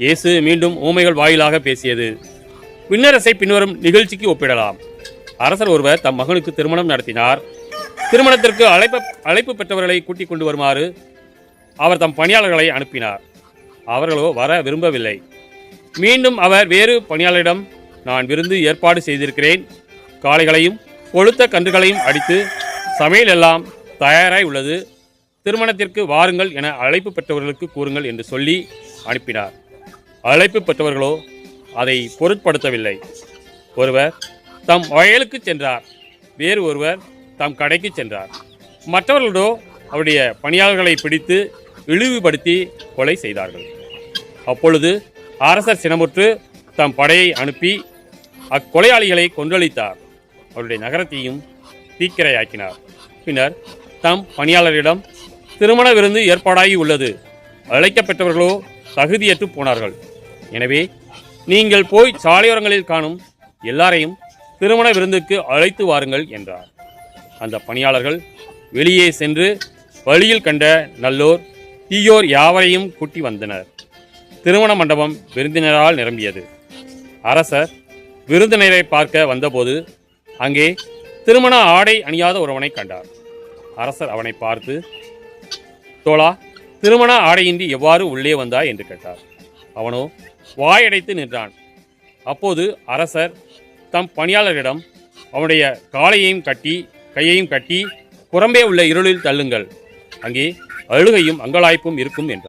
இயேசு மீண்டும் ஊமைகள் வாயிலாக பேசியது. விண்ணரசை பின்வரும் நிகழ்ச்சிக்கு ஒப்பிடலாம். அரசர் ஒருவர் தம் மகனுக்கு திருமணம் நடத்தினார். திருமணத்திற்கு அழைப்பு பெற்றவர்களை கூட்டிக் கொண்டு வருமாறு அவர் தம் பணியாளர்களை அனுப்பினார். அவர்களோ வர விரும்பவில்லை. மீண்டும் அவர் வேறு பணியாளரிடம், நான் விருந்து ஏற்பாடு செய்திருக்கிறேன், காளைகளையும் கொழுத்த கன்றுகளையும் அடித்து சமையல் எல்லாம் தயாராய் உள்ளது, திருமணத்திற்கு வாருங்கள் என அழைப்பு பெற்றவர்களுக்கு கூறுங்கள் என்று சொல்லி அனுப்பினார். அழைப்பு பெற்றவர்களோ அதை பொருட்படுத்தவில்லை. ஒருவர் தம் வயலுக்கு சென்றார், வேறு ஒருவர் தம் கடைக்கு சென்றார். மற்றவர்களோ அவருடைய பணியாளர்களை பிடித்து இழிவுபடுத்தி கொலை செய்தார்கள். அப்பொழுது அரசர் சினமுற்று தம் படையை அனுப்பி அக்கொலையாளிகளை கொன்றளித்தார். அவருடைய நகரத்தையும் தீக்கிரையாக்கினார். பின்னர் தம் பணியாளரிடம், திருமண விருந்து ஏற்பாடாகி உள்ளது, அழைக்கப்பட்டவர்களோ தகுதியற்று போனார்கள். எனவே நீங்கள் போய் சாலையோரங்களில் காணும் எல்லாரையும் திருமண விருந்துக்கு அழைத்து வாருங்கள் என்றார். அந்த பணியாளர்கள் வெளியே சென்று வழியில் கண்ட நல்லோர் தீயோர் யாவரையும் கூட்டி வந்தனர். திருமண மண்டபம் விருந்தினரால் நிரம்பியது. அரசர் விருந்தினரை பார்க்க வந்தபோது அங்கே திருமண ஆடை அணியாத ஒருவனை கண்டார். அரசர் அவனை பார்த்து, தோழா, திருமண ஆடையின்றி எவ்வாறு உள்ளே வந்தாய் என்று கேட்டார். அவனோ வாயடைத்து நின்றான். அப்போது அரசர் தம் பணியாளரிடம், அவனுடைய காலையையும் கட்டி கையையும் கட்டி புறம்பே உள்ள இருளில் தள்ளுங்கள், அங்கே அழுகையும் அங்கலாய்ப்பும் இருக்கும் என்றார்.